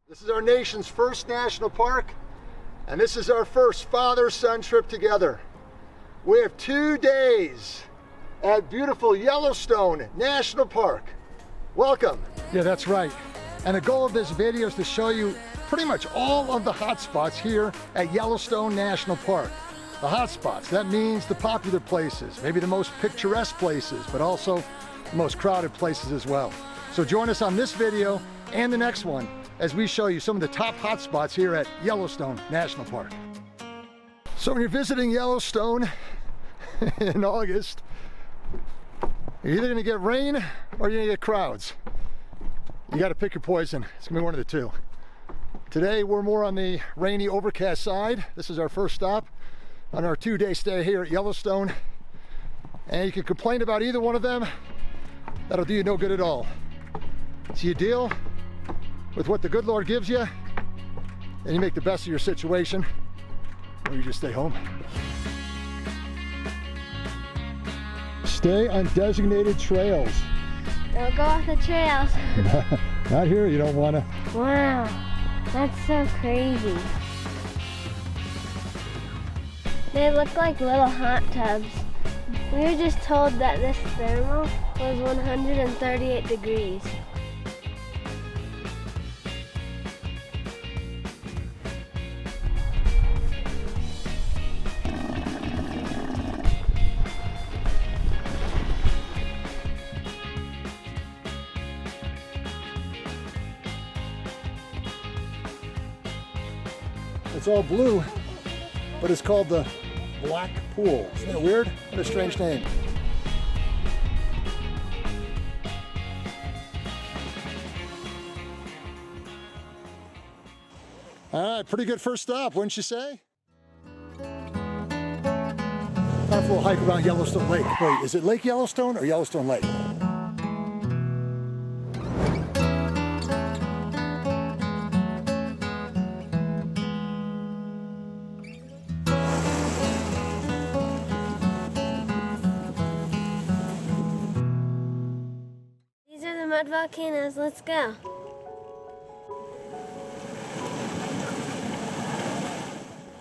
This is our nation's first national park, and this is our first father-son trip together. We have 2 days at beautiful Yellowstone National Park. Welcome. Yeah, that's right. And the goal of this video is to show you pretty much all of the hot spots here at Yellowstone National Park. The hot spots, that means the popular places, maybe the most picturesque places, but also the most crowded places as well. So join us on this video and the next one as we show you some of the top hot spots here at Yellowstone National Park. So when you're visiting Yellowstone in August, you're either gonna get rain or you're gonna get crowds. You gotta pick your poison. It's gonna be one of the two. Today we're more on the rainy, overcast side. This is our first stop on our 2-day stay here at Yellowstone. And you can complain about either one of them. That'll do you no good at all. So you deal with what the good Lord gives you, and you make the best of your situation, or you just stay home. Stay on designated trails. Don't go off the trails. Not here, you don't want to. Wow, that's so crazy. They look like little hot tubs. We were just told that this thermal was 138 degrees. It's all blue, but it's called the Black Pool. Isn't that weird? What a strange name. All right, pretty good first stop, wouldn't you say? Time for a little hike around Yellowstone Lake. Wait, is it Lake Yellowstone or Yellowstone Lake? Mud volcanoes, let's go.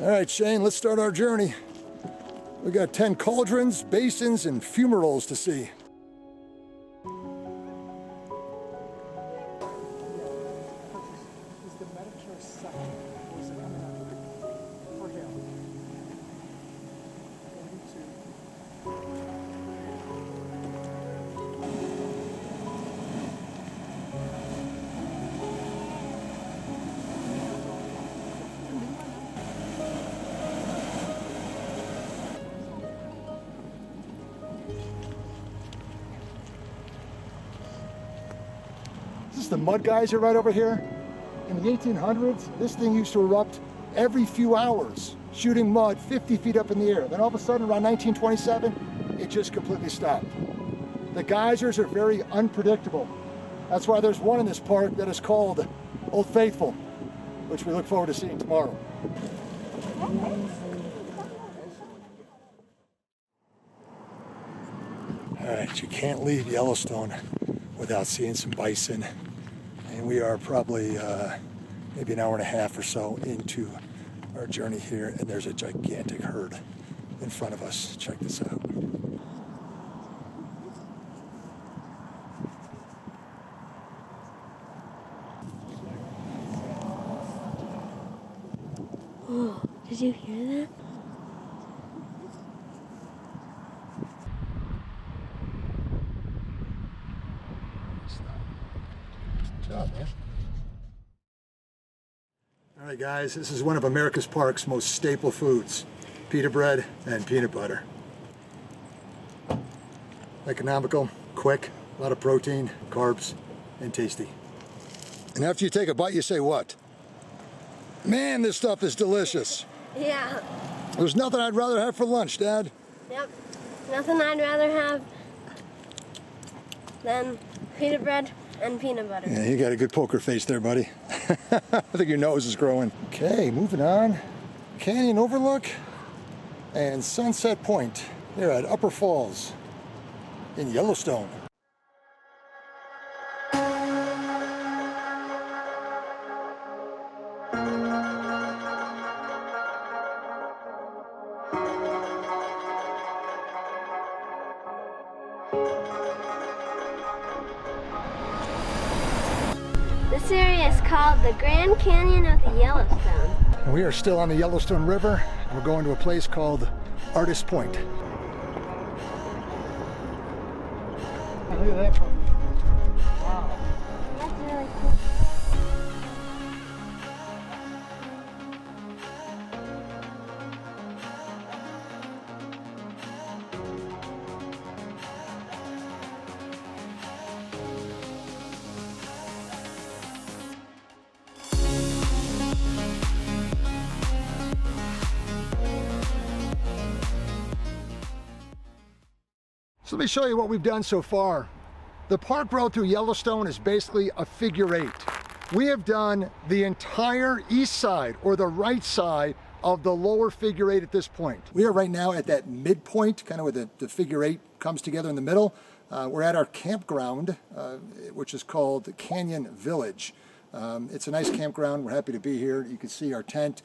All right, Shane, let's start our journey. We got 10 cauldrons, basins, and fumaroles to see. This is the mud geyser right over here. In the 1800s, this thing used to erupt every few hours, shooting mud 50 feet up in the air. Then all of a sudden, around 1927, it just completely stopped. The geysers are very unpredictable. That's why there's one in this park that is called Old Faithful, which we look forward to seeing tomorrow. All right, you can't leave Yellowstone without seeing some bison. And we are probably maybe an hour and a half or so into our journey here, and there's a gigantic herd in front of us. Check this out. Oh, did you hear that? Good job, man. All right, guys, this is one of America's park's most staple foods, pita bread and peanut butter. Economical, quick, a lot of protein, carbs, and tasty. And after you take a bite, you say what? Man, this stuff is delicious. Yeah. There's nothing I'd rather have for lunch, Dad. Yep. Nothing I'd rather have than pita bread and peanut butter. Yeah, you got a good poker face there, buddy. I think your nose is growing. Okay, moving on. Canyon Overlook and Sunset Point. They're at Upper Falls in Yellowstone. This area is called the Grand Canyon of the Yellowstone. And we are still on the Yellowstone River, and we're going to a place called Artist Point. Look at that. Wow. That's really cool. So let me show you what we've done so far. The park road through Yellowstone is basically a figure 8. We have done the entire east side, or the right side, of the lower figure 8 at this point. We are right now at that midpoint, kind of where the figure 8 comes together in the middle. We're at our campground, which is called Canyon Village. It's a nice campground. We're happy to be here. You can see our tent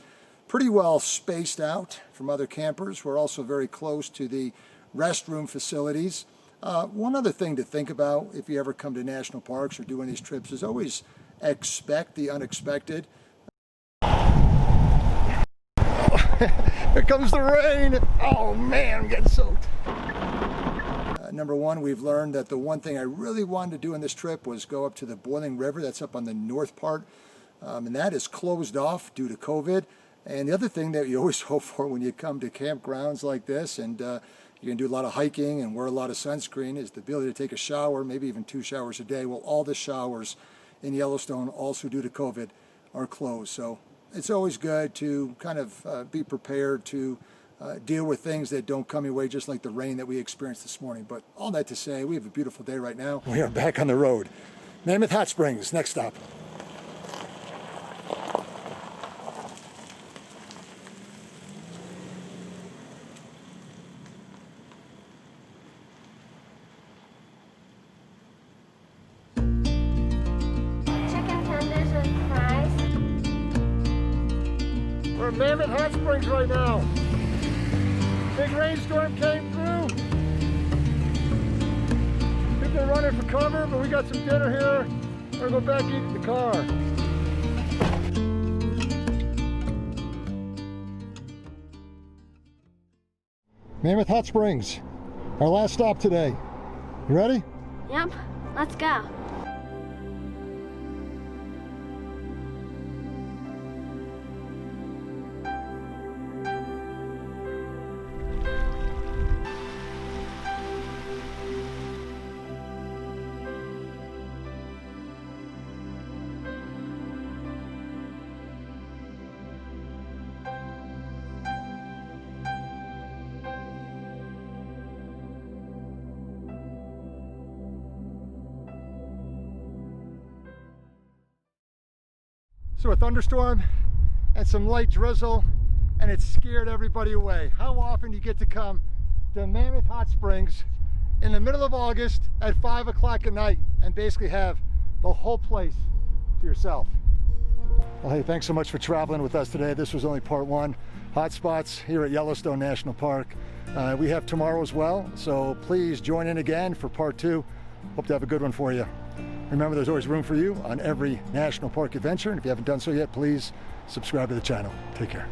pretty well spaced out from other campers. We're also very close to the restroom facilities. One other thing to think about if you ever come to national parks or do any of these trips is always expect the unexpected. Here comes the rain. Oh man, I'm getting soaked. Number one, we've learned that the one thing I really wanted to do on this trip was go up to the Boiling River. That's up on the north part, and that is closed off due to COVID. And the other thing that you always hope for when you come to campgrounds like this, and you're going to do a lot of hiking and wear a lot of sunscreen, is the ability to take a shower, maybe even 2 showers a day. Well, all the showers in Yellowstone, also due to COVID, are closed. So it's always good to kind of be prepared to deal with things that don't come your way, just like the rain that we experienced this morning. But all that to say, we have a beautiful day right now. We are back on the road. Mammoth Hot Springs, next stop. We're at Mammoth Hot Springs right now. Big rainstorm came through. People are running for cover, but we got some dinner here. We're gonna go back eat in the car. Mammoth Hot Springs, our last stop today. You ready? Yep, let's go. So a thunderstorm and some light drizzle, and it scared everybody away. How often do you get to come to Mammoth Hot Springs in the middle of August at 5 o'clock at night and basically have the whole place to yourself? Well, hey, thanks so much for traveling with us today. This was only part 1. Hot spots here at Yellowstone National Park. We have tomorrow as well, so please join in again for part 2. Hope to have a good one for you. Remember, there's always room for you on every national park adventure, and if you haven't done so yet, please subscribe to the channel. Take care.